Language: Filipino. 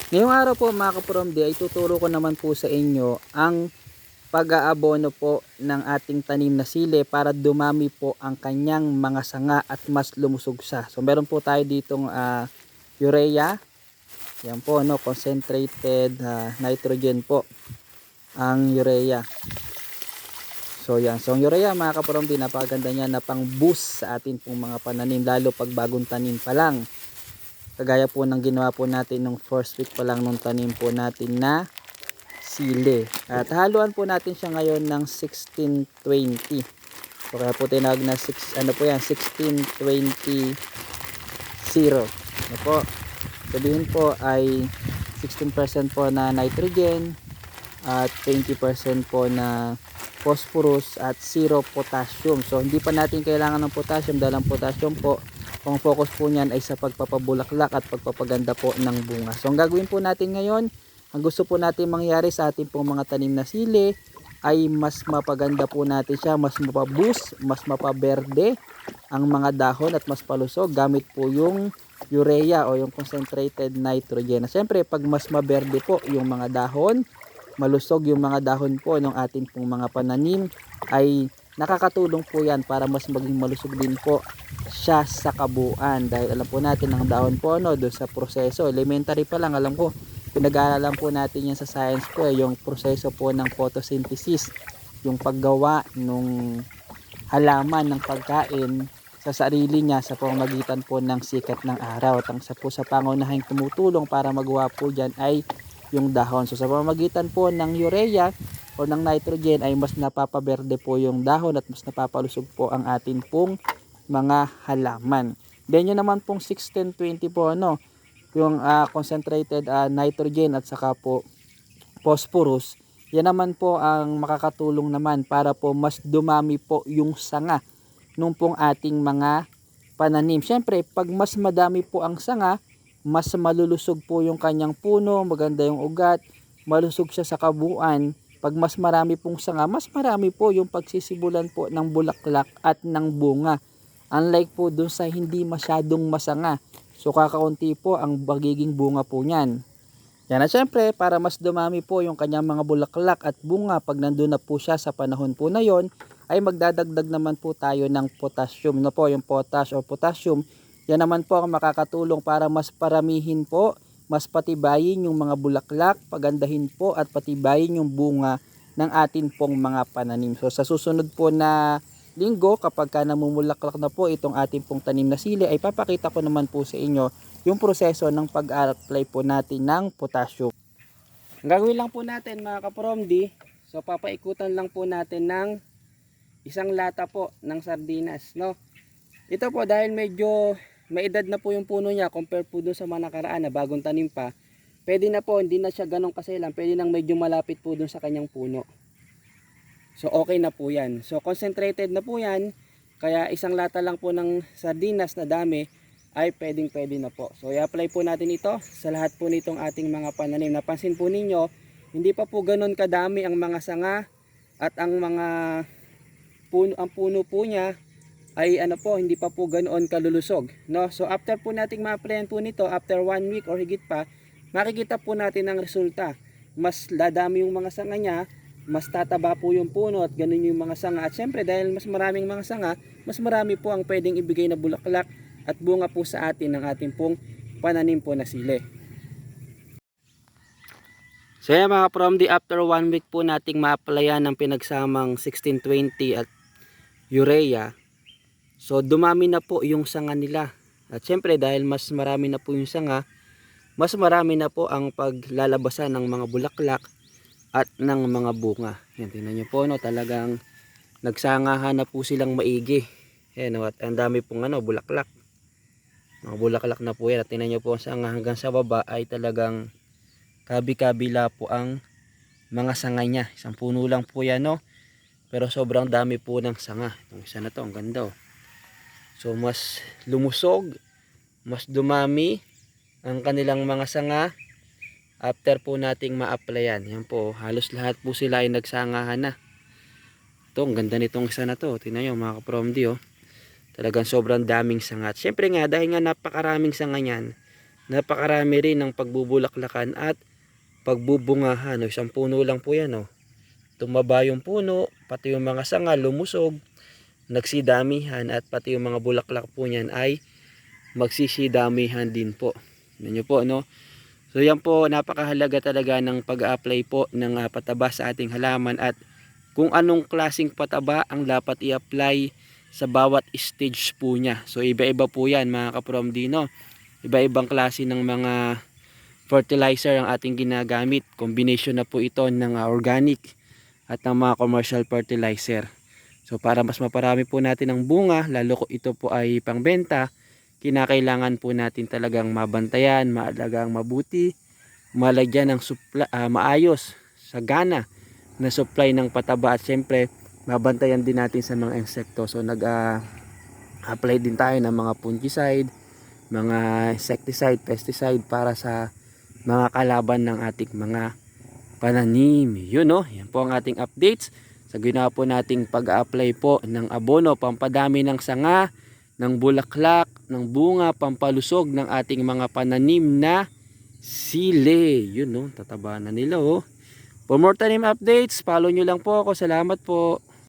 Ngayong araw po mga kapromdi ay tuturo ko naman po sa inyo ang pag-aabono po ng ating tanim na sili para dumami po ang kanyang mga sanga at mas lumusog siya. So meron po tayo ditong urea. Yan po, no, concentrated nitrogen po ang urea. So yan, so ang urea mga kapromdi, napakaganda niya na pang boost sa atin pong mga pananim, lalo pag bagong tanim pa lang. Kagaya po ng ginawa po natin nung first week pa lang nung tanim po natin na sili. At haluan po natin siya ngayon ng 16-20. So kaya po tinawag na 6, ano po yan, 16-20-0. Ano po? Sabihin po ay 16% po na nitrogen at 20% po na phosphorus at 0 potassium. So hindi pa natin kailangan ng potassium dahil ang potassium po, ang focus po niyan ay sa pagpapabulaklak at pagpapaganda po ng bunga. So ang gagawin po natin ngayon, ang gusto po natin mangyari sa ating pong mga tanim na sili ay mas mapaganda po natin siya, mas mapaboost, mas mapaberde ang mga dahon at mas palusog gamit po yung urea o yung concentrated nitrogen. Siyempre pag mas maberde po yung mga dahon, malusog yung mga dahon po ng ating pong mga pananim, ay nakakatulong po yan para mas maging malusog din po siya sa kabuuan. Dahil alam po natin ang dahon po doon sa proseso, elementary pa lang, alam ko pinag-aaralan po natin yan sa science po, yung proseso po ng photosynthesis, yung paggawa ng halaman ng pagkain sa sarili niya sa pamamagitan po ng sikat ng araw. At ang sa pangunahing tumutulong para magawa po dyan ay yung dahon. So sa pamamagitan po ng urea o ng nitrogen ay mas napapaberde po yung dahon at mas napapalusog po ang atin pong mga halaman. Then yun naman pong 16-20 po, yung concentrated nitrogen at saka po phosphorus, yan naman po ang makakatulong naman para po mas dumami po yung sanga nung pong ating mga pananim. Siyempre pag mas madami po ang sanga, mas malulusog po yung kanyang puno, maganda yung ugat, malusog siya sa kabuuan. Pag mas marami pong sanga, mas marami po yung pagsisibulan po ng bulaklak at ng bunga. Unlike po dun sa hindi masyadong masanga. So kakaunti po ang magiging bunga po niyan. Yan, at syempre para mas dumami po yung kanyang mga bulaklak at bunga pag nandun na po siya sa panahon po na yon, ay magdadagdag naman po tayo ng potassium, no po, yung potash o potassium. Yan naman po ang makakatulong para mas paramihin po, mas patibayin yung mga bulaklak, pagandahin po at patibayin yung bunga ng atin pong mga pananim. So sa susunod po na linggo, kapag ka namumulaklak na po itong ating pong tanim na sili, ay papakita ko naman po sa inyo yung proseso ng pag-apply po natin ng potassium. Ang gagawin lang po natin mga kapromdi, so papaikutan lang po natin ng isang lata po ng sardinas, no? Ito po dahil medyo may edad na po yung puno niya compare po doon sa mga nakaraan na bagong tanim pa, pwede na po, hindi na siya ganong kaselan, pwede nang medyo malapit po doon sa kanyang puno. So okay na po yan. So concentrated na po yan, kaya isang lata lang po ng sardinas na dami ay pwede na po. So i-apply po natin ito sa lahat po nitong ating mga pananim. Napansin po ninyo, hindi pa po ganoon kadami ang mga sanga at ang mga puno, ang puno po niya ay ano po, hindi pa po ganoon kalulusog, no? So after po nating ma-applyan po nito, after 1 week or higit pa, makikita po natin ang resulta. Mas dadami yung mga sanga niya, mas tataba po yung puno at ganun yung mga sanga. At syempre dahil mas maraming mga sanga, mas marami po ang pwedeng ibigay na bulaklak at bunga po sa atin ng ating pong pananim po na sili. So yan mga promdi, after 1 week po nating ma-applyan ng pinagsamang 16-20 at urea. So dumami na po yung sanga nila. At syempre dahil mas marami na po yung sanga, mas marami na po ang paglalabasan ng mga bulaklak at ng mga bunga. Yan, tingnan nyo po, no, talagang nagsangahan na po silang maigi. Yan, no, at ang dami pong bulaklak. Mga bulaklak na po yan. At tingnan nyo po, sanga hanggang sa baba ay talagang kabi-kabila po ang mga sanga niya. Isang puno lang po yan, no? Pero sobrang dami po ng sanga. Itong isa na to, ang ganda, oh. So mas lumusog, mas dumami ang kanilang mga sanga after po nating ma-applyan. Yan po, halos lahat po sila ay nagsangahan na. Ito, ang ganda nitong isa na to. Tingnan nyo mga kapromdi, oh. Talagang sobrang daming sanga. Siyempre nga, dahil nga napakaraming sanga niyan, napakarami rin ng pagbubulaklakan at pagbubungahan. Isang puno lang po yan. Tumaba yung puno, pati yung mga sanga lumusog, nagsidamihan, at pati yung mga bulaklak po niyan ay magsisidamihan din po. Yan po, no? So yan po, napakahalaga talaga ng pag-apply po ng pataba sa ating halaman, at kung anong klaseng pataba ang dapat i-apply sa bawat stage po niya. So iba-iba po yan mga kapromdino. Iba-ibang klase ng mga fertilizer ang ating ginagamit. Combination na po ito ng organic at ng mga commercial fertilizer. So para mas maparami po natin ang bunga, lalo ko ito po ay pangbenta, kinakailangan po natin talagang mabantayan, maalagang mabuti, malagyan ng maayos, sagana na supply ng pataba, at syempre mabantayan din natin sa mga insekto. So apply din tayo ng mga fungicide, mga insecticide, pesticide para sa mga kalaban ng ating mga pananim. Yun, no? Yan po ang ating updates sa ginawa po nating pag-apply po ng abono, pampadami ng sanga, ng bulaklak, ng bunga, pampalusog ng ating mga pananim na sili. Yun, no? Tataba na nila, oh. For more tanim updates, follow nyo lang po ako. Salamat po.